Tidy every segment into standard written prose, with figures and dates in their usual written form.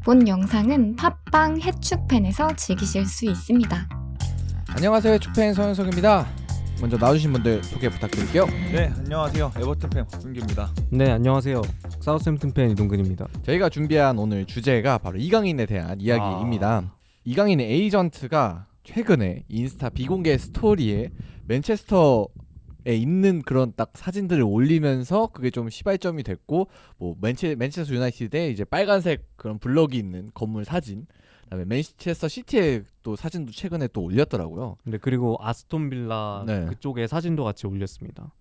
본 영상은 팟빵 해축팬에서 즐기실 수 있습니다. 안녕하세요, 해축팬 서현석입니다. 먼저 나와주신 분들 소개 부탁드릴게요. 네, 안녕하세요. 에버튼 팬 박준규입니다. 네, 안녕하세요. 사우스햄튼 팬 이동근입니다. 저희가 준비한 오늘 주제가 바로 이강인에 대한 이야기입니다. 이강인의 에이전트가 최근에 인스타 비공개 스토리에 맨체스터에 있는 그런 딱 사진들을 올리면서 그게 좀 시발점이 됐고, 뭐 맨체스터 유나이티드에 이제 빨간색 그런 블럭이 있는 건물 사진, 그다음에 맨체스터 시티의 또 사진도 최근에 또 올렸더라고요. 네, 그리고 아스톤 빌라 그쪽에 사진도 같이 올렸습니다.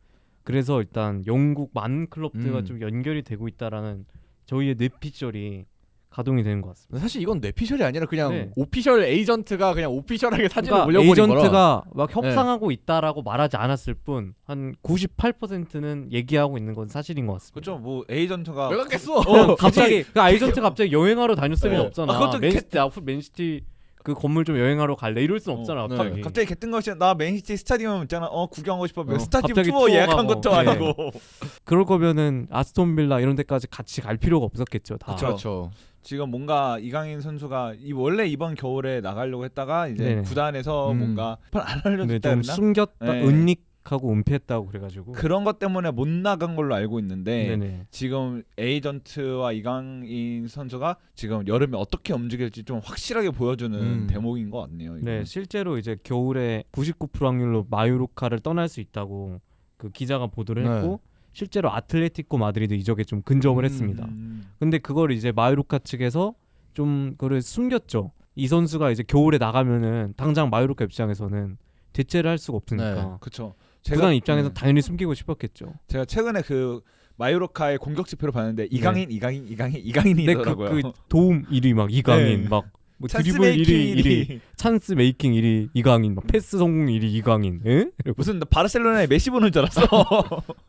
그래서 일단 영국 많은 클럽들과 좀 연결이 되고 있다라는 저희의 뇌피셜이 가동이 되는 것 같습니다. 사실 이건 뇌피셜이 아니라 그냥 오피셜 에이전트가 그냥 오피셜하게 사진을 그러니까 올려버린 거라. 에이전트가 막 협상하고 있다라고 말하지 않았을 뿐 한 98%는 얘기하고 있는 건 사실인 것 같습니다. 그렇죠. 뭐 에이전트가 왜 그랬겠어? 갑자기 그 에이전트 갑자기 여행하러 다녔을 리 없잖아. 그것도 맨시티 앞으로 맨시티 그 건물 좀 여행하러 갈래 이럴 순 없잖아. 갑자기. 갑자기 개뜬금없이 나 맨시티 스타디움 있잖아. 구경하고 싶어. 스타디움 갑자기 투어 예약한 가고. 것도 아니고. 그럴 거면은 아스톤 빌라 이런 데까지 같이 갈 필요가 없었겠죠. 다. 그렇죠. 지금 뭔가 이강인 선수가 원래 이번 겨울에 나가려고 했다가 이제 네네. 구단에서 뭔가 안 알려줬다 좀 그랬나? 숨겼다, 네. 은닉하고 은폐했다고 그래가지고. 그런 것 때문에 못 나간 걸로 알고 있는데 네네. 지금 에이전트와 이강인 선수가 지금 여름에 어떻게 움직일지 좀 확실하게 보여주는 대목인 것 같네요. 네, 이거는. 실제로 이제 겨울에 99% 확률로 마요르카를 떠날 수 있다고 그 기자가 보도를 했고 실제로 아틀레티코 마드리드 이적에 좀 근접을 했습니다. 근데 그걸 이제 마요르카 측에서 좀 그걸 숨겼죠. 이 선수가 이제 겨울에 나가면은 당장 마요르카 입장에서는 대체를 할 수가 없으니까. 그렇죠. 구단 입장에서 당연히 숨기고 싶었겠죠. 제가 최근에 그 마요르카의 공격 지표를 봤는데 이강인이더라고요. 그 도움 1위 막 이강인 막 뭐 드리블 1위 찬스 메이킹 1위 이강인 막 패스 성공 1위 이강인. 에? 무슨 바르셀로나에 메시 보는 줄 알았어.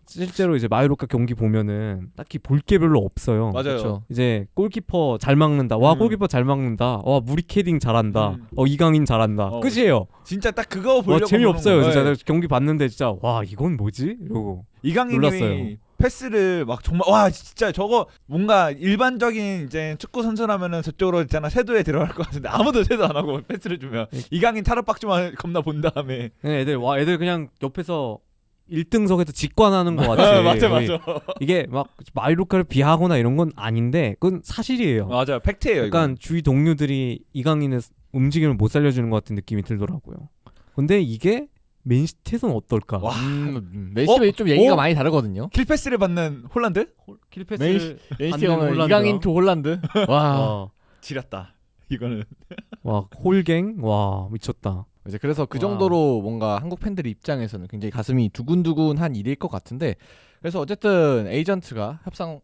실제로 이제 마요르카 경기 보면은 딱히 볼 게 별로 없어요. 맞아요. 그렇죠. 이제 골키퍼 잘 막는다. 와 골키퍼 잘 막는다. 와 무리캐딩 잘한다. 이강인 잘한다. 끝이에요. 진짜 딱 그거 보려고 재미없어요. 보는 진짜 거예요. 내가 경기 봤는데 진짜 와 이건 뭐지? 이러고 이강인이 놀랐어요. 패스를 막 정말 와 진짜 저거 뭔가 일반적인 이제 축구 선수라면은 저쪽으로 있잖아 세도에 들어갈 것 같은데 아무도 세도 안 하고 패스를 주면 이강인 타락박주만 겁나 본 다음에 애들 그냥 옆에서 1등석에서 직관하는 것 같아. 맞아. 이게 막 마요르카를 비하하거나 이런 건 아닌데 그건 사실이에요. 맞아요. 팩트예요. 약간 이건. 주위 동료들이 이강인의 움직임을 못 살려주는 것 같은 느낌이 들더라고요. 근데 이게 맨시티에서는 어떨까? 와. 맨시티가 좀 얘기가 많이 다르거든요. 킬 패스를 받는 홀란드? 킬패스를 맨시티가 오늘 이강인 투 홀란드. 와. 지렸다. 이거는. 와 홀갱 와 미쳤다. 이제 그래서 그 정도로 뭔가 한국 팬들 입장에서는 굉장히 가슴이 두근두근한 일일 것 같은데, 그래서 어쨌든 에이전트가 협상을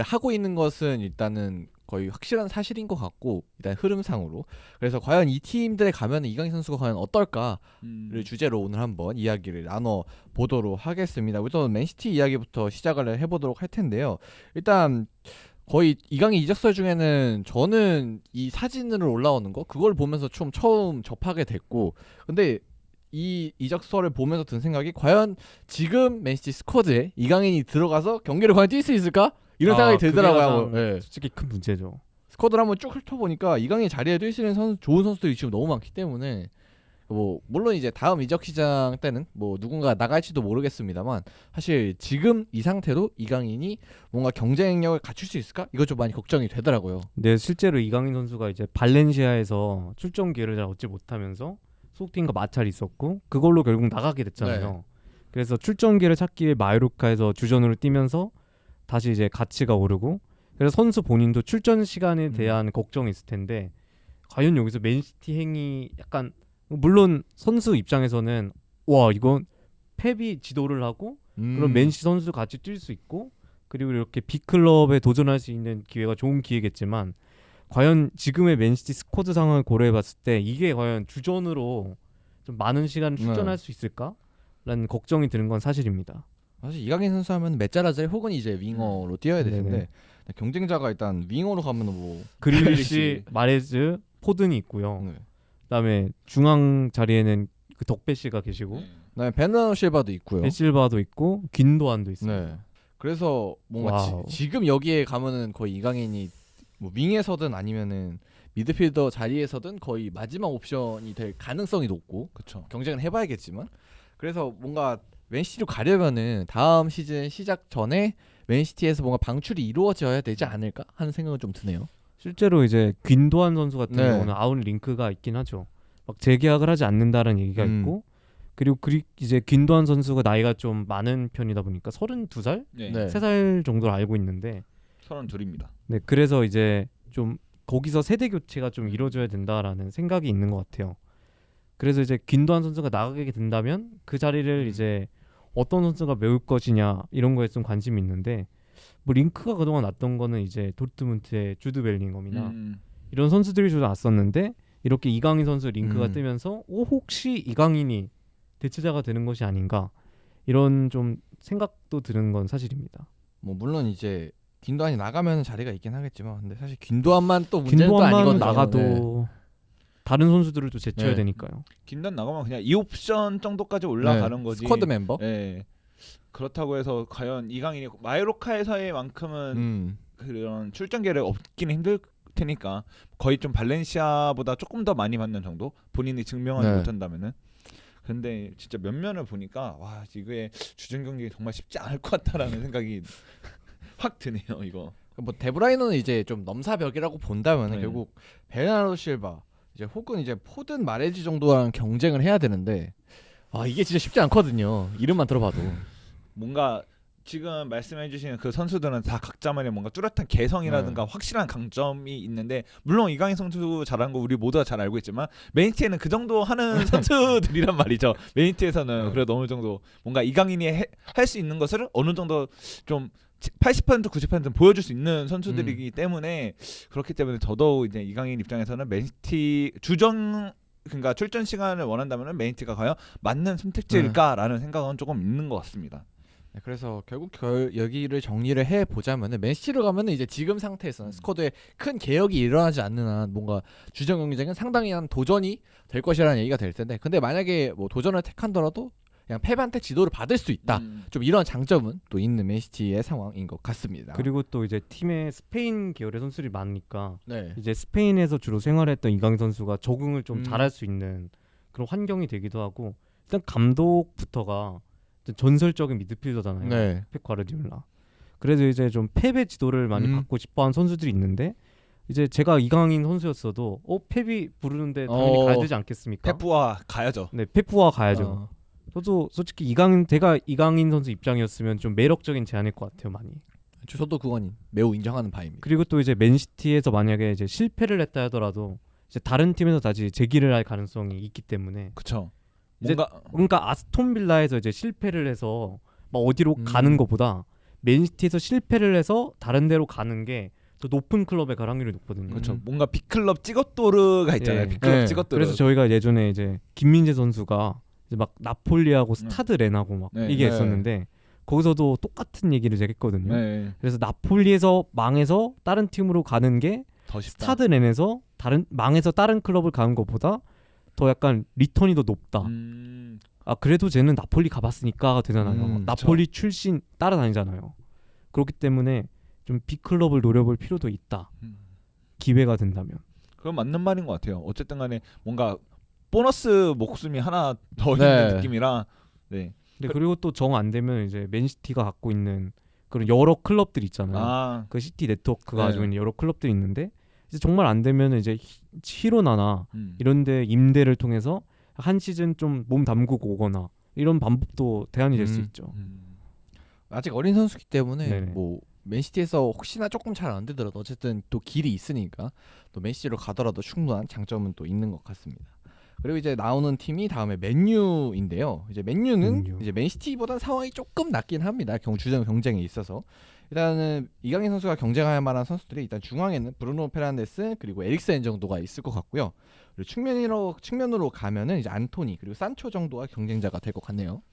하고 있는 것은 일단은 거의 확실한 사실인 것 같고, 일단 흐름상으로. 그래서 과연 이 팀들에 가면 이강인 선수가 과연 어떨까를 주제로 오늘 한번 이야기를 나눠 보도록 하겠습니다. 우선 맨시티 이야기부터 시작을 해보도록 할 텐데요. 일단 거의 이강인 이적설 중에는 저는 이 사진으로 올라오는 거 그걸 보면서 좀 처음 접하게 됐고, 근데 이 이적설을 보면서 든 생각이 과연 지금 맨시티 스쿼드에 이강인이 들어가서 경기를 과연 뛸 수 있을까? 이런 생각이 들더라고요. 네. 솔직히 큰 문제죠. 스쿼드를 한번 쭉 훑어보니까 이강인 자리에 뛸 수 있는 좋은 선수들이 지금 너무 많기 때문에 뭐 물론 이제 다음 이적 시장 때는 뭐 누군가 나갈지도 모르겠습니다만, 사실 지금 이 상태로 이강인이 뭔가 경쟁력을 갖출 수 있을까? 이거 좀 많이 걱정이 되더라고요. 네, 실제로 이강인 선수가 이제 발렌시아에서 출전 기회를 잘 얻지 못하면서 소속팀과 마찰이 있었고 그걸로 결국 나가게 됐잖아요. 그래서 출전 기회를 찾기 위해 마요르카에서 주전으로 뛰면서 다시 이제 가치가 오르고, 그래서 선수 본인도 출전 시간에 대한 걱정이 있을 텐데 과연 여기서 맨시티 행위 약간, 물론 선수 입장에서는 와 이건 펩이 지도를 하고 그럼 맨시티 선수 같이 뛸 수 있고 그리고 이렇게 빅클럽에 도전할 수 있는 기회가 좋은 기회겠지만, 과연 지금의 맨시티 스쿼드 상황을 고려해봤을 때 이게 과연 주전으로 좀 많은 시간을 출전할 수 있을까라는 걱정이 드는 건 사실입니다. 사실 이강인 선수 하면 메짜라젤 혹은 이제 윙어로 뛰어야 되는데 경쟁자가 일단 윙어로 가면 뭐 그릴리시, 마레즈, 포든이 있고요. 그다음에 중앙 자리에는 그 덕배 씨가 계시고, 그다음에 베르나르도 실바도 있고요. 베실바도 있고 긴도안도 있습니다. 그래서 뭔가 지금 여기에 가면은 거의 이강인이 뭐 윙에서든 아니면은 미드필더 자리에서든 거의 마지막 옵션이 될 가능성이 높고 그렇죠. 경쟁을 해봐야겠지만 그래서 뭔가 맨시티로 가려면은 다음 시즌 시작 전에 맨시티에서 뭔가 방출이 이루어져야 되지 않을까 하는 생각은 좀 드네요. 실제로 이제 귄도안 선수 같은 네. 경우는 아웃 링크가 있긴 하죠. 막 재계약을 하지 않는다는 얘기가 있고 그리고 이제 귄도안 선수가 나이가 좀 많은 편이다 보니까 32살, 네. 네. 3살 정도로 알고 있는데 32입니다. 네, 그래서 이제 좀 거기서 세대 교체가 좀 이루어져야 된다라는 생각이 있는 것 같아요. 그래서 이제 귄도안 선수가 나가게 된다면 그 자리를 이제 어떤 선수가 메울 것이냐 이런 거에 좀 관심이 있는데 뭐 링크가 그동안 났던 거는 이제 도르트문트의 주드 벨링엄이나 이런 선수들이 좀 났었는데 이렇게 이강인 선수 링크가 뜨면서 혹시 이강인이 대체자가 되는 것이 아닌가 이런 좀 생각도 드는 건 사실입니다. 뭐 물론 이제 균도안이 나가면 자리가 있긴 하겠지만 근데 사실 균도안만 또 문제는 또 귄도안만 아니거든요. 나가도 다른 선수들을 또 제쳐야 네. 되니까요. 김단 나가면 그냥 2옵션 정도까지 올라가는 거지. 스쿼드 멤버. 네. 그렇다고 해서 과연 이강인이 마요르카에서의 만큼은 그런 출전계를 얻기는 힘들 테니까 거의 좀 발렌시아보다 조금 더 많이 받는 정도 본인이 증명하지 네. 못한다면은. 근데 진짜 면면을 보니까 와 이게 주전 경기 정말 쉽지 않을 것 같다라는 생각이 확 드네요 이거. 뭐 데브라이너는 이제 좀 넘사벽이라고 본다면 네. 결국 베르나르도 실바 이제 혹은 이제 포든 마레지 정도랑 경쟁을 해야 되는데 이게 진짜 쉽지 않거든요. 이름만 들어봐도. 뭔가 지금 말씀해주신 그 선수들은 다 각자만의 뭔가 뚜렷한 개성이라든가 확실한 강점이 있는데 물론 이강인 선수 잘하는 거 우리 모두가 잘 알고 있지만 맨시티에는 그 정도 하는 선수들이란 말이죠. 맨시티에서는 그래도 어느 정도 뭔가 이강인이 할 수 있는 것을 어느 정도 좀 80% 90%는 보여줄 수 있는 선수들이기 때문에 그렇기 때문에 더더욱 이제 이강인 입장에서는 맨시티 그러니까 출전 시간을 원한다면은 맨시티가 과연 맞는 선택지일까라는 생각은 조금 있는 것 같습니다. 네, 그래서 결국 여기를 정리를 해 보자면은 맨시티로 가면은 이제 지금 상태에서는 스쿼드에 큰 개혁이 일어나지 않는 한 뭔가 주전 경쟁은 상당히 한 도전이 될 것이라는 얘기가 될 텐데 근데 만약에 뭐 도전을 택한더라도 그냥 펩한테 지도를 받을 수 있다. 좀 이런 장점은 또 있는 맨시티의 상황인 것 같습니다. 그리고 또 이제 팀에 스페인 계열의 선수들이 많으니까 네. 이제 스페인에서 주로 생활했던 이강인 선수가 적응을 좀 잘할 수 있는 그런 환경이 되기도 하고 일단 감독부터가 전설적인 미드필더잖아요. 네. 펩 과르디올라. 그래서 이제 좀 펩의 지도를 많이 받고 싶어하는 선수들이 있는데 이제 제가 이강인 선수였어도 펩이 부르는데 당연히 가야 되지 않겠습니까? 페프와 가야죠. 네, 페프와 가야죠. 저도 솔직히 제가 이강인 선수 입장이었으면 좀 매력적인 제안일 것 같아요, 많이. 저도 그건 매우 인정하는 바입니다. 그리고 또 이제 맨시티에서 만약에 이제 실패를 했다 하더라도 이제 다른 팀에서 다시 재기를 할 가능성이 있기 때문에 그렇죠. 이제 뭔가 그러니까 아스톤 빌라에서 이제 실패를 해서 막 어디로 가는 것보다 맨시티에서 실패를 해서 다른 데로 가는 게 더 높은 클럽에 갈 확률이 높거든요. 그렇죠. 뭔가 빅클럽 찌거토르가 있잖아요. 예. 빅클럽 네. 찌거토르. 그래서 저희가 예전에 이제 김민재 선수가 이제 막 나폴리하고 스타드 렌하고 막 네. 얘기했었는데 거기서도 똑같은 얘기를 제가 했거든요. 네. 그래서 나폴리에서 망해서 다른 팀으로 가는 게 더 쉽다. 스타드 렌에서 망해서 다른 클럽을 가는 것보다 더 약간 리턴이 더 높다. 그래도 쟤는 나폴리 가봤으니까 되잖아요. 나폴리 출신 따라다니잖아요. 그렇기 때문에 좀 빅클럽을 노려볼 필요도 있다. 기회가 된다면. 그건 맞는 말인 것 같아요. 어쨌든 간에 뭔가 보너스 목숨이 하나 더 네. 있는 느낌이라. 네. 그리고 또 정 안 되면 이제 맨시티가 갖고 있는 그런 여러 클럽들 있잖아요. 그 시티 네트워크가 네. 가지고 있는 여러 클럽들이 있는데 이제 정말 안 되면 이제 히로나나 이런데 임대를 통해서 한 시즌 좀 몸 담그고 오거나 이런 방법도 대안이 될 수 있죠. 아직 어린 선수기 때문에 네네. 뭐 맨시티에서 혹시나 조금 잘 안 되더라도 어쨌든 또 길이 있으니까 또 맨시티로 가더라도 충분한 장점은 또 있는 것 같습니다. 그리고 이제 나오는 팀이 다음에 맨유인데요. 이제 맨유는 이제 맨시티보다 상황이 조금 낫긴 합니다. 주전 경쟁에 있어서 일단은 이강인 선수가 경쟁할 만한 선수들이 일단 중앙에는 브루노 페르난데스 그리고 에릭센 정도가 있을 것 같고요. 그리고 측면으로 가면은 이제 안토니 그리고 산초 정도가 경쟁자가 될 것 같네요.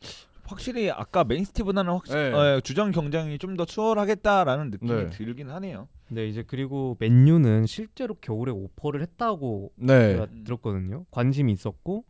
확실히 아까 맨시티보다는 네. 주전 경쟁이 좀 더 수월하겠다라는 느낌이 네. 들긴 하네요. 네, 이제 그리고 맨유는 실제로 겨울에 오퍼를 했다고 네. 제가 들었거든요. 관심이 있었고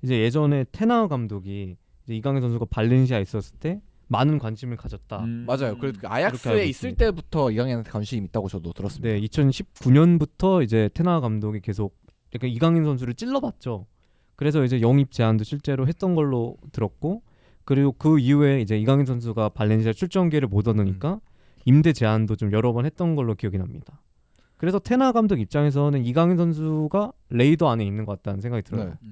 이제 예전에 테나우 감독이 이제 이강인 선수가 발렌시아에 있었을 때 많은 관심을 가졌다. 맞아요. 그래도 그 이렇게 알고 아약스에 있을 있습니다. 때부터 이강인한테 관심이 있다고 저도 들었습니다. 네, 2019년부터 이제 테나 감독이 계속 약간 이강인 선수를 찔러봤죠. 그래서 이제 영입 제안도 실제로 했던 걸로 들었고, 그리고 그 이후에 이제 이강인 선수가 발렌시아 출전 기회를 못 얻으니까 임대 제안도 좀 여러 번 했던 걸로 기억이 납니다. 그래서 테나 감독 입장에서는 이강인 선수가 레이더 안에 있는 것 같다는 생각이 들어요. 네.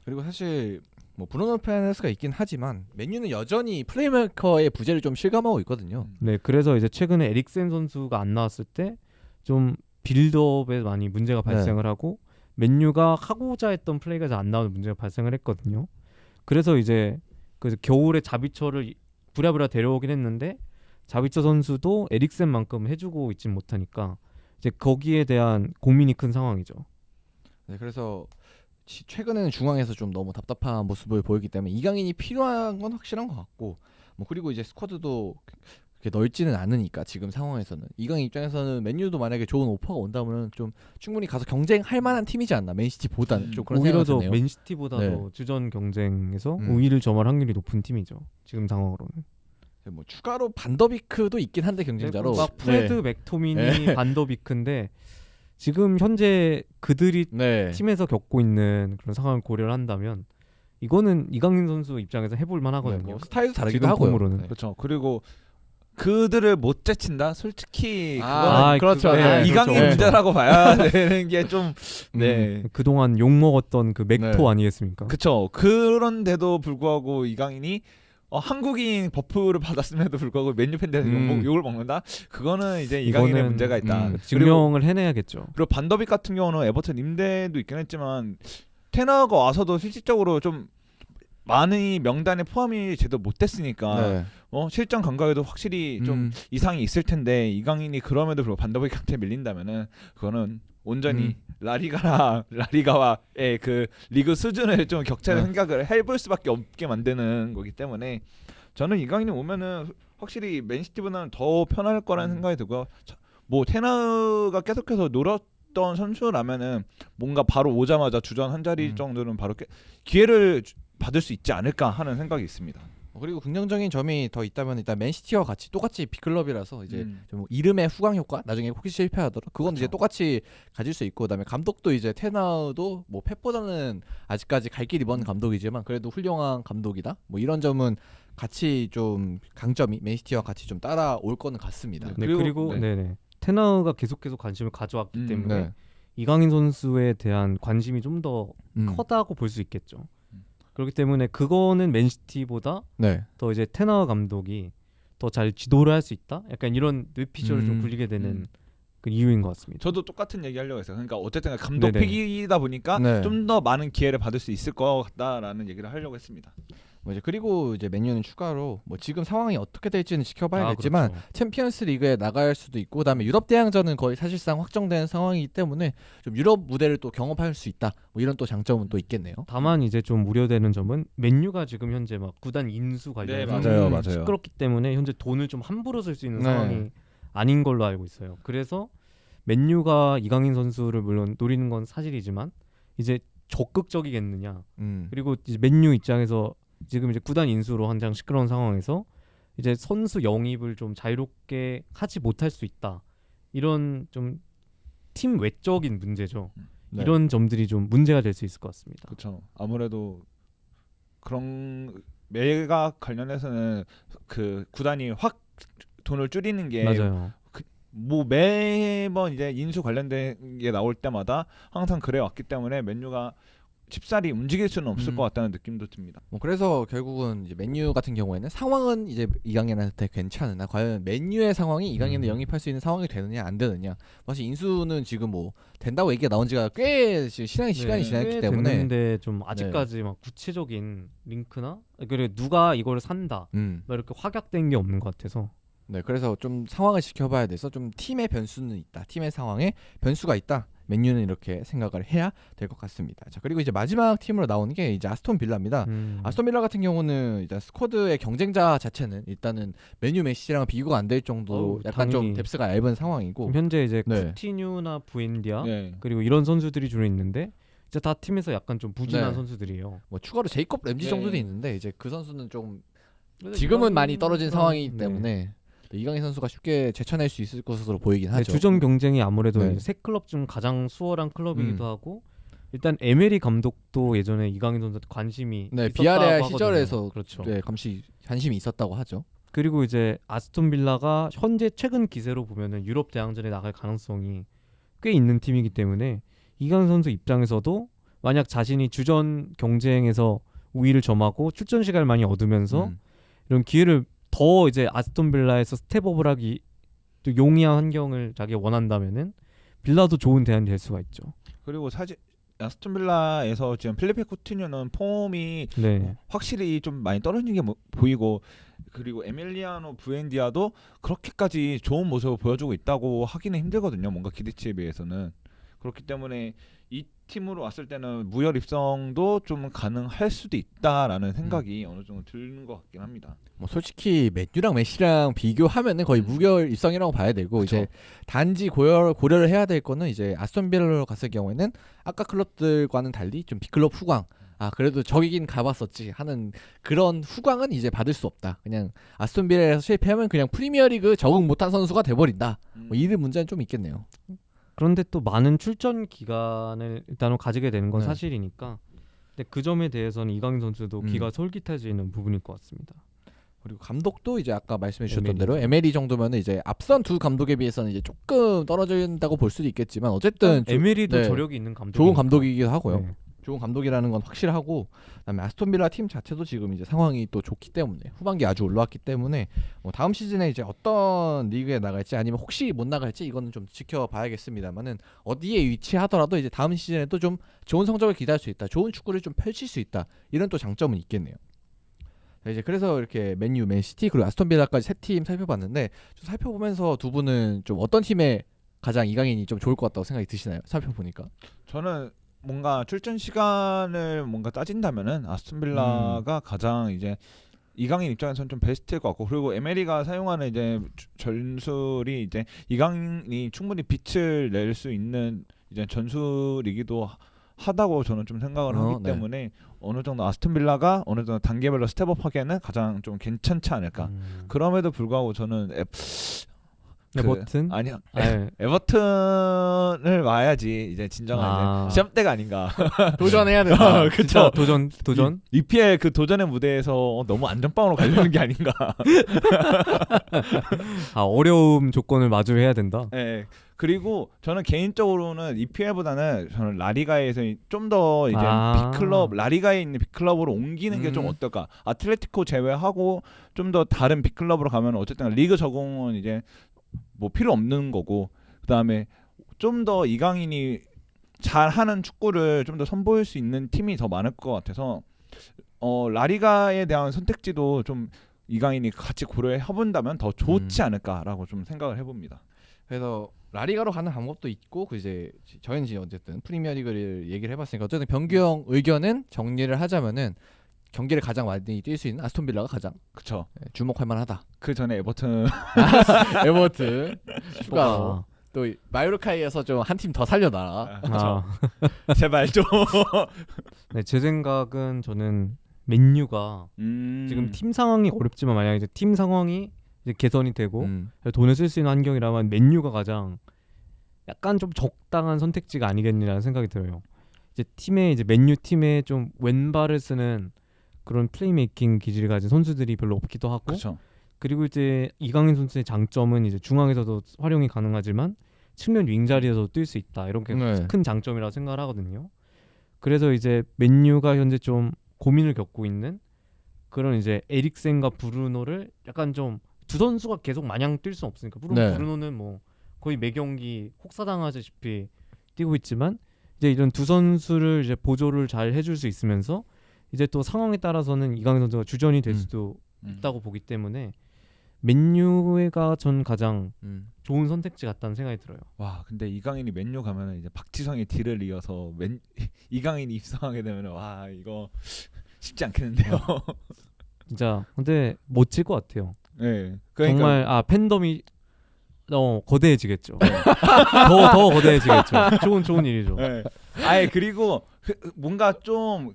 그리고 사실 뭐 브루노 페르난데스가 있긴 하지만 맨유는 여전히 플레이메이커의 부재를 좀 실감하고 있거든요. 네, 그래서 이제 최근에 에릭센 선수가 안 나왔을 때 좀 빌드업에 많이 문제가 발생을 하고 맨유가 하고자 했던 플레이가 잘 안 나오는 문제가 발생을 했거든요. 그래서 이제 그 겨울에 자비처를 부랴부랴 데려오긴 했는데 자비처 선수도 에릭센만큼 해주고 있진 못하니까 이제 거기에 대한 고민이 큰 상황이죠. 네, 그래서 최근에는 중앙에서 좀 너무 답답한 모습을 보이기 때문에 이강인이 필요한 건 확실한 것 같고, 뭐 그리고 이제 스쿼드도 그렇게 넓지는 않으니까 지금 상황에서는 이강인 입장에서는 맨유도 만약에 좋은 오퍼가 온다면 좀 충분히 가서 경쟁할 만한 팀이지 않나, 맨시티보다는 좀 그런 오히려 생각이 더 드네요. 맨시티보다도 네. 주전 경쟁에서 음. 우위를 점할 확률이 높은 팀이죠. 지금 상황으로는. 뭐 추가로 반더비크도 있긴 한데 경쟁자로 막 프레드 맥토미니 네. 반더비크인데 지금 현재 그들이 네. 팀에서 겪고 있는 그런 상황을 고려를 한다면 이거는 이강인 선수 입장에서 해볼 만하거든요. 뭐 스타일도 다르기도 지금 하고요. 폼으로는. 네. 그렇죠. 그리고 그들을 못 제친다. 솔직히 아, 그렇죠. 그거- 네. 이강인 그렇죠. 문제라고 봐야 되는 게 좀 네. 그동안 욕 먹었던 그 맥토 네. 아니겠습니까? 그쵸. 그런데도 불구하고 이강인이 한국인 버프를 받았음에도 불구하고 맨유 팬들한테 욕을 먹는다? 그거는 이제 이강인의 이거는, 문제가 있다. 그리고, 증명을 해내야겠죠. 그리고 반더빅 같은 경우는 에버턴 임대도 있긴 했지만 테너가 와서도 실질적으로 좀 많이 명단에 포함이 제대로 못됐으니까 네. 실전 감각에도 확실히 좀 이상이 있을 텐데 이강인이 그럼에도 불구하고 반더빅한테 밀린다면은 그거는 온전히 라리가와의 그 리그 수준을 좀 격차를 생각을 해볼 수밖에 없게 만드는 거기 때문에 저는 이강인이 오면은 확실히 맨시티보다는 더 편할 거라는 생각이 들고요. 뭐 테너가 계속해서 놀았던 선수라면은 뭔가 바로 오자마자 주전 한 자리 정도는 바로 기회를 받을 수 있지 않을까 하는 생각이 있습니다. 그리고 긍정적인 점이 더 있다면 일단 맨시티와 같이 똑같이 빅클럽이라서 이제 좀 이름의 후광 효과 나중에 혹시 실패하더라도 그건 이제 똑같이 가질 수 있고, 그다음에 감독도 이제 테나우도 뭐 펩보다는 아직까지 갈 길이 먼 감독이지만 그래도 훌륭한 감독이다. 뭐 이런 점은 같이 좀 강점이 맨시티와 같이 좀 따라올 거는 같습니다. 네, 그리고 테나가 계속 관심을 가져왔기 때문에 네. 이강인 선수에 대한 관심이 좀 더 커다고 볼 수 있겠죠. 그렇기 때문에 그거는 맨시티보다 더 이제 테나 감독이 더 잘 지도를 할 수 있다. 약간 이런 뇌피셜을 좀 굴리게 되는 그 이유인 것 같습니다. 저도 똑같은 얘기 하려고 했어요. 그러니까 어쨌든 감독 픽이다 보니까 좀 더 많은 기회를 받을 수 있을 것 같다라는 얘기를 하려고 했습니다. 뭐 이제 그리고 이제 맨유는 추가로 뭐 지금 상황이 어떻게 될지는 지켜봐야겠지만 그렇죠. 챔피언스 리그에 나갈 수도 있고, 그다음에 유럽 대항전은 거의 사실상 확정된 상황이기 때문에 좀 유럽 무대를 또 경험할 수 있다. 뭐 이런 또 장점은 또 있겠네요. 다만 이제 좀 우려되는 점은 맨유가 지금 현재 막 구단 인수 관련해서 맞아요. 시끄럽기 때문에 현재 돈을 좀 함부로 쓸 수 있는 상황이 아닌 걸로 알고 있어요. 그래서 맨유가 이강인 선수를 물론 노리는 건 사실이지만 이제 적극적이겠느냐. 그리고 이제 맨유 입장에서 지금 이제 구단 인수로 한창 시끄러운 상황에서 이제 선수 영입을 좀 자유롭게 하지 못할 수 있다. 이런 좀 팀 외적인 문제죠. 이런 점들이 좀 문제가 될 수 있을 것 같습니다. 그렇죠. 아무래도 그런 매각 관련해서는 그 구단이 확 돈을 줄이는 게 맞아요. 뭐 매번 이제 인수 관련된 게 나올 때마다 항상 그래 왔기 때문에 맨유가 쉽사리 움직일 수는 없을 것 같다는 느낌도 듭니다. 뭐 그래서 결국은 이제 맨유 같은 경우에는 상황은 이제 이강인한테 괜찮으나 과연 맨유의 상황이 이강인을 영입할 수 있는 상황이 되느냐 안 되느냐. 사실 인수는 지금 뭐 된다고 얘기가 나온 지가 꽤 시간이 지났기 때문에 됐는데 좀 아직까지 막 구체적인 링크나 그리고 누가 이걸 산다 막 이렇게 확약된 게 없는 것 같아서. 네, 그래서 좀 상황을 지켜봐야 돼서 좀 팀의 변수는 있다. 팀의 상황에 변수가 있다. 맨유는 이렇게 생각을 해야 될 것 같습니다. 자, 그리고 이제 마지막 팀으로 나오는 게 이제 아스톤 빌라입니다. 아스톤 빌라 같은 경우는 일단 스쿼드의 경쟁자 자체는 일단은 맨유 메시랑 비교가 안 될 정도로 약간 좀 뎁스가 얇은 상황이고, 현재 이제 쿠티뉴나 부엔디아 그리고 이런 선수들이 주로 있는데 이제 다 팀에서 약간 좀 부진한 선수들이에요. 뭐 추가로 제이콥 램지 정도도 있는데 이제 그 선수는 좀 지금은 많이 떨어진 상황이기 네. 때문에 이강인 선수가 쉽게 제쳐낼 수 있을 것으로 보이긴 네, 하죠. 주전 경쟁이 아무래도 네. 이제 세 클럽 중 가장 수월한 클럽이기도 하고 일단 에메리 감독도 예전에 이강인 선수한테 관심이 네, 있었다고 비아레알 하거든요. 시절에서 그렇죠. 네, 관심이 있었다고 하죠. 그리고 이제 아스톤 빌라가 현재 최근 기세로 보면은 유럽 대항전에 나갈 가능성이 꽤 있는 팀이기 때문에 이강인 선수 입장에서도 만약 자신이 주전 경쟁에서 우위를 점하고 출전 시간을 많이 얻으면서 이런 기회를 더 이제 아스톤 빌라에서 스텝업을 하기 또 용이한 환경을 자기가 원한다면은 빌라도 좋은 대안이 될 수가 있죠. 그리고 사실 아스톤 빌라에서 지금 필리페 쿠티뉴는 폼이 네. 확실히 좀 많이 떨어진 게 보이고 그리고 에밀리아노 부엔디아도 그렇게까지 좋은 모습을 보여주고 있다고 하기는 힘들거든요. 뭔가 기대치에 비해서는. 그렇기 때문에 이 팀으로 왔을 때는 무혈 입성도 좀 가능할 수도 있다라는 생각이 어느 정도 드는 것 같긴 합니다. 뭐 솔직히 맨유랑 메시랑 비교하면은 거의 무결 입성이라고 봐야 되고 그쵸. 이제 단지 고려를 해야 될 거는 이제 아스톤 빌라로 갔을 경우에는 아까 클럽들과는 달리 좀 빅클럽 후광 그래도 저기긴 가봤었지 하는 그런 후광은 이제 받을 수 없다. 그냥 아스톤 빌라에서 실패하면 그냥 프리미어리그 적응 못한 선수가 돼버린다. 뭐 이런 문제는 좀 있겠네요. 그런데 또 많은 출전 기간을 일단은 가지게 되는 건 네. 사실이니까. 근데 그 점에 대해서는 이강인 선수도 음. 귀가 솔깃해지는 부분일 것 같습니다. 그리고 감독도 이제 아까 말씀해 주셨던 에메리. 대로 에메리 정도면은 이제 앞선 두 감독에 비해서는 이제 조금 떨어진다고 볼 수도 있겠지만 어쨌든 에메리도 네. 저력이 있는 감독. 좋은 감독이기도 하고요. 네. 좋은 감독이라는 건 확실하고 그다음에 아스톤 빌라 팀 자체도 지금 이제 상황이 또 좋기 때문에 후반기 아주 올라왔기 때문에 뭐 다음 시즌에 이제 어떤 리그에 나갈지 아니면 혹시 못 나갈지 이거는 좀 지켜봐야겠습니다만은 어디에 위치하더라도 이제 다음 시즌에도 좀 좋은 성적을 기대할 수 있다, 좋은 축구를 좀 펼칠 수 있다 이런 또 장점은 있겠네요. 자, 이제 그래서 이렇게 맨유, 맨시티 그리고 아스톤 빌라까지 세 팀 살펴봤는데 좀 살펴보면서 두 분은 좀 어떤 팀에 가장 이강인이 좀 좋을 것 같다고 생각이 드시나요? 살펴보니까. 저는 뭔가 출전 시간을 뭔가 따진다면은 아스톤 빌라가 가장 이제 이강인 입장에서는 좀 베스트일 것 같고 그리고 에메리가 사용하는 이제 전술이 이제 이강인이 충분히 빛을 낼 수 있는 이제 전술이기도 하다고 저는 좀 생각을 하기 네. 때문에 어느 정도 아스톤 빌라가 어느 정도 단계별로 스텝업하기에는 가장 좀 괜찮지 않을까. 그럼에도 불구하고 저는 에버튼? 아니야 네. 에버튼을 와야지 이제 진정한 이제 시험대가 아닌가. 도전해야 된다. 진짜 도전. EPL 그 도전의 무대에서 너무 안전빵으로 가려는 게 아닌가. 어려움 조건을 마주해야 된다. 네. 그리고 저는 개인적으로는 EPL보다는 저는 라리가에서 좀 더 이제 빅클럽 라리가에 있는 빅클럽으로 옮기는 게 좀 어떨까. 아틀레티코 제외하고 좀 더 다른 빅클럽으로 가면 어쨌든 리그 적응은 이제 뭐 필요 없는 거고 그다음에 좀 더 이강인이 잘하는 축구를 좀 더 선보일 수 있는 팀이 더 많을 것 같아서 라리가에 대한 선택지도 좀 이강인이 같이 고려해 본다면 더 좋지 않을까라고 좀 생각을 해봅니다. 그래서 라리가로 가는 방법도 있고 그 이제 저희는 이제 어쨌든 프리미어리그를 얘기를 해봤으니까 어쨌든 병규 형 의견은 정리를 하자면은 경기를 가장 많이 뛸 수 있는 아스톤 빌라가 가장 그쵸. 주목할 만하다. 그 전에 에버튼 에버튼 추가 또 마요르카에서 좀 한 팀 더 살려놔라. 제발 좀. 네, 제 생각은 저는 맨유가 지금 팀 상황이 어렵지만 만약 이제 팀 상황이 이제 개선이 되고 돈을 쓸 수 있는 환경이라면 맨유가 가장 약간 좀 적당한 선택지가 아니겠느냐는 생각이 들어요. 이제 맨유 팀에 좀 왼발을 쓰는 그런 플레이메이킹 기질을 가진 선수들이 별로 없기도 하고 그쵸. 그리고 이제 이강인 선수의 장점은 이제 중앙에서도 활용이 가능하지만 측면 윙 자리에서도 뛸 수 있다. 이런 게 큰 장점이라고 생각을 하거든요. 그래서 이제 맨유가 현재 좀 고민을 겪고 있는 그런 이제 에릭센과 브루노를 약간 좀 두 선수가 계속 마냥 뛸 수는 없으니까 브루노는 뭐 거의 매 경기 혹사당하듯이 뛰고 있지만 이제 이런 두 선수를 이제 보조를 잘 해줄 수 있으면서 이제 또 상황에 따라서는 이강인 선수가 주전이 될 수도 있다고 보기 때문에 맨유가 전 가장 좋은 선택지 같다는 생각이 들어요. 와, 근데 이강인이 맨유 가면은 이제 박지성의 뒤를 이어서 이강인이 입성하게 되면은 와 이거 쉽지 않겠는데요. 진짜 근데 멋질 것 같아요. 네, 그러니까 정말 팬덤이 거대해지겠죠. 더 거대해지겠죠. 좋은 일이죠. 네. 아예 그리고 뭔가 좀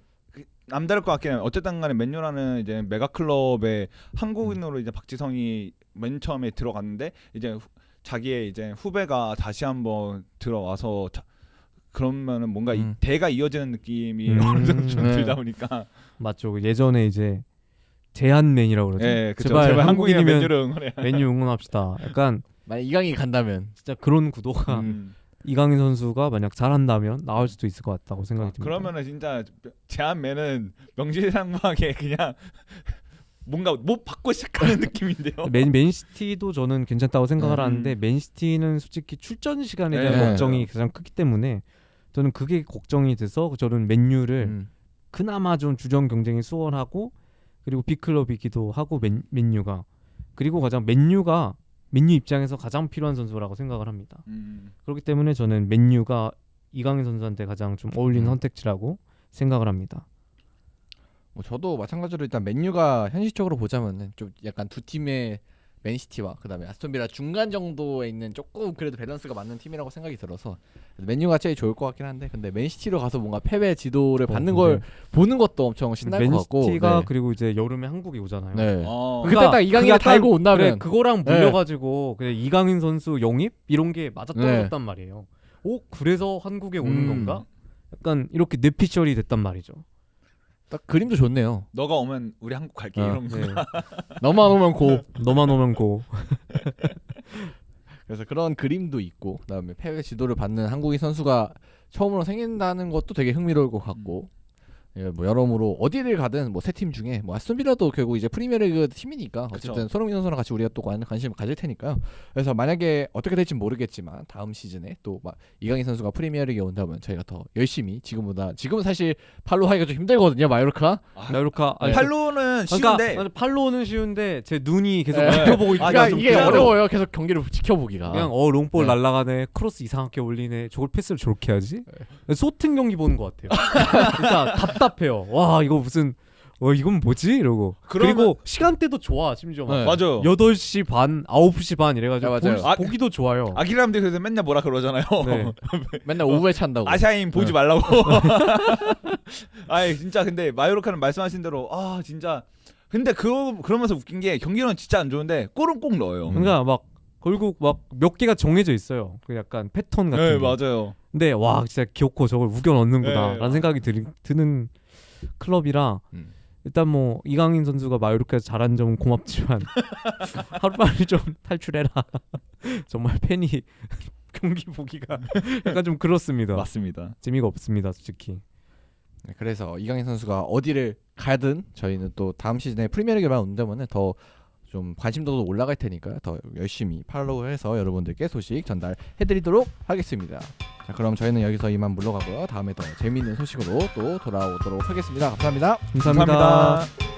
남다를 것 같긴 해요. 어쨌든 간에 맨유라는 이제 메가 클럽의 한국인으로 이제 박지성이 맨 처음에 들어갔는데 이제 자기의 이제 후배가 다시 한번 들어와서 그러면은 뭔가 이 대가 이어지는 느낌이 어느 정도 좀 네. 들다 보니까 맞죠. 예전에 이제 제한맨이라고 그러죠. 예, 그쵸. 제발 한국인이면 한국인이면 맨유를 응원해. 맨유 응원합시다. 약간 만약 이강인이 간다면 진짜 그런 구도가 음. 이강인 선수가 만약 잘한다면 나올 수도 있을 것 같다고 생각이 듭니다. 그러면은 진짜 제한맨은 명실상부하게 그냥 뭔가 못 받고 시작하는 느낌인데요. 맨시티도 저는 괜찮다고 생각을 음. 하는데 맨시티는 솔직히 출전 시간에 대한 네. 걱정이 가장 크기 때문에 저는 그게 걱정이 돼서 저는 맨유를 그나마 좀 주전 경쟁이 수월하고 그리고 빅클럽이기도 하고 맨유가 그리고 가장 맨유 입장에서 가장 필요한 선수라고 생각을 합니다. 그렇기 때문에 저는 맨유가 이강인 선수한테 가장 좀 어울리는 선택지라고 생각을 합니다. 뭐 저도 마찬가지로 일단 맨유가 현실적으로 보자면은 좀 약간 두 팀의 맨시티와 그다음에 아스톤빌라 중간 정도에 있는 조금 그래도 밸런스가 맞는 팀이라고 생각이 들어서 맨유가 제일 좋을 것 같긴 한데 근데 맨시티로 가서 뭔가 패배 지도를 받는 걸 보는 것도 엄청 신날 것 같고 맨시티가 네. 그리고 이제 여름에 한국에 오잖아요. 네. 어. 그때 딱 이강인을 약간 달고 온다면 그래, 그거랑 네. 물려가지고 그냥 이강인 선수 영입 이런 게 맞아 네. 떨어졌단 말이에요. 그래서 한국에 오는 음. 건가? 약간 이렇게 뇌피셜이 됐단 말이죠. 딱 그림도 좋네요. 너가 오면 우리 한국 갈게 이런 거. 네. 너만 오면 고. 너만 오면 고. 그래서 그런 그림도 있고 그다음에 패배 지도를 받는 한국인 선수가 처음으로 생긴다는 것도 되게 흥미로울 것 같고 예, 뭐 여러모로 어디를 가든 뭐 세 팀 중에 뭐 아스톤빌라도 결국 이제 프리미어리그 팀이니까 어쨌든 그쵸. 손흥민 선수랑 같이 우리가 또 관심을 가질 테니까요. 그래서 만약에 어떻게 될지 모르겠지만 다음 시즌에 또 막 이강인 선수가 프리미어리그에 온다면 저희가 더 열심히 지금은 사실 팔로우하기가 좀 힘들거든요 마요르카. 마요르카 네. 팔로는 쉬운데 그러니까 팔로우는 쉬운데 제 눈이 계속 네. 지켜보고 있기가 그러니까 좀 이게 그래요. 어려워요. 계속 경기를 지켜보기가. 그냥 롱볼 네. 날라가네, 크로스 이상하게 올리네, 저걸 패스를 저렇게 하지? 소튼 경기 보는 것 같아요. 진짜 답답해요. 와 이거 무슨 이건 뭐지? 이러고 그리고 시간대도 좋아 심지어 막 네. 맞아요. 8시 반, 9시 반 이래가지고 네, 맞아요. 보기도 좋아요. 아기람들 그래서 맨날 뭐라 그러잖아요. 네. 맨날 오후에 찬다고. 아샤인 보지 네. 말라고. 아이 진짜 근데 마요르카는 말씀하신 대로 진짜 근데 그러면서 웃긴 게 경기는 진짜 안 좋은데 골은 꼭 넣어요. 그러니까 막 결국 막 몇 개가 정해져 있어요. 그 약간 패턴 같은 네 게. 맞아요. 근데 와 진짜 귀엽고 저걸 우겨 넣는구나 네. 라는 생각이 드는 클럽이라 일단 뭐 이강인 선수가 마요르카에서 잘한 점은 고맙지만 하루빨리 좀 탈출해라. 정말 팬이 경기 보기가 약간 좀 그렇습니다. 맞습니다. 재미가 없습니다 솔직히. 네, 그래서 이강인 선수가 어디를 가든 저희는 또 다음 시즌에 프리미어리그만 온다면은 더 좀 관심도도 올라갈 테니까 더 열심히 팔로우해서 여러분들께 소식 전달해드리도록 하겠습니다. 자, 그럼 저희는 여기서 이만 물러가고요. 다음에 더 재미있는 소식으로 또 돌아오도록 하겠습니다. 감사합니다. 감사합니다.